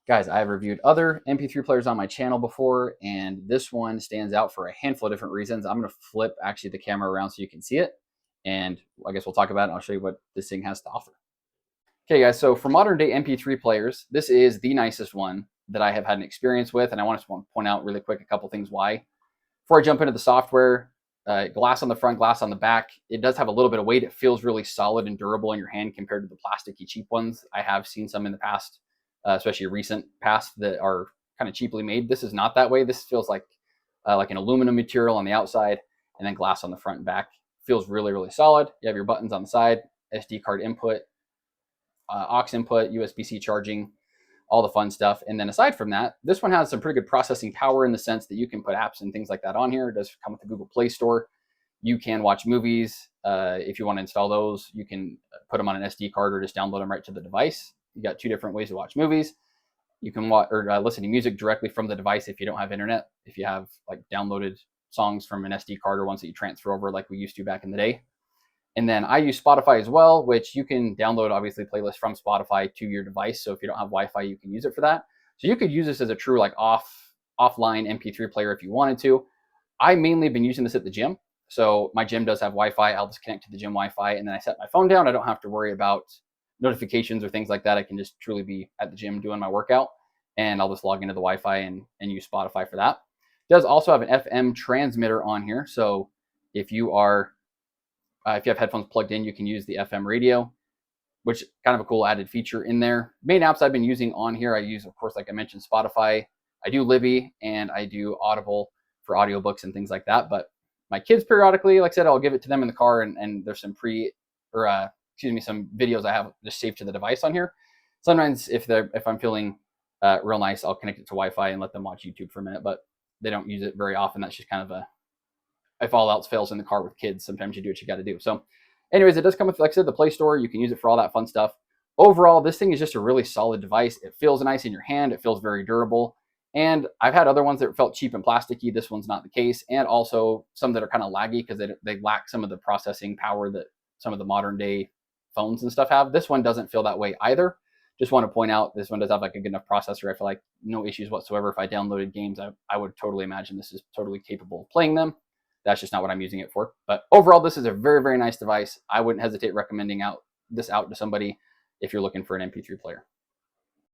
Guys, I've reviewed other MP3 players on my channel before, and this one stands out for a handful of different reasons. I'm going to flip actually the camera around so you can see it, and I guess we'll talk about it and I'll show you what this thing has to offer. Okay, guys, so for modern day MP3 players, this is the nicest one that I have had an experience with, and I want to point out really quick a couple things why. Before I jump into the software, glass on the front, glass on the back, it does have a little bit of weight. It feels really solid and durable in your hand compared to the plasticky cheap ones. I have seen some in the past, especially recent past, that are kind of cheaply made. This is not that way. This feels like an aluminum material on the outside and then glass on the front and back. Feels really, really solid. You have your buttons on the side, SD card input, aux input, USB-C charging, all the fun stuff. And then aside from that, this one has some pretty good processing power in the sense that you can put apps and things like that on here. It does come with the Google Play Store. You can watch movies. If you want to install those, you can put them on an SD card or just download them right to the device. You got two different ways to watch movies. You can watch or listen to music directly from the device if you don't have internet. If you have like downloaded songs from an SD card or ones that you transfer over like we used to back in the day. And then I use Spotify as well, which you can download obviously playlists from Spotify to your device. So if you don't have Wi-Fi, you can use it for that. So you could use this as a true like offline MP3 player if you wanted to. I mainly been using this at the gym. So my gym does have Wi-Fi. I'll just connect to the gym Wi-Fi and then I set my phone down. I don't have to worry about notifications or things like that. I can just truly be at the gym doing my workout and I'll just log into the Wi-Fi and use Spotify for that. It does also have an FM transmitter on here. So if you have headphones plugged in, you can use the FM radio, which kind of a cool added feature in there. Main apps I've been using on here, I use, of course, like I mentioned, Spotify. I do Libby and I do Audible for audiobooks and things like that. But my kids periodically, like I said, I'll give it to them in the car and there's some some videos I have just saved to the device on here. Sometimes if I'm feeling real nice, I'll connect it to Wi-Fi and let them watch YouTube for a minute, but they don't use it very often. That's just kind of if all else fails in the car with kids, sometimes you do what you got to do. So anyways, it does come with, like I said, the Play Store. You can use it for all that fun stuff. Overall, this thing is just a really solid device. It feels nice in your hand. It feels very durable. And I've had other ones that felt cheap and plasticky. This one's not the case. And also some that are kind of laggy because they lack some of the processing power that some of the modern day phones and stuff have. This one doesn't feel that way either. Just want to point out this one does have like a good enough processor. I feel like no issues whatsoever. If I downloaded games, I would totally imagine this is totally capable of playing them. That's just not what I'm using it for. But overall, this is a very, very nice device. I wouldn't hesitate recommending this out to somebody if you're looking for an MP3 player.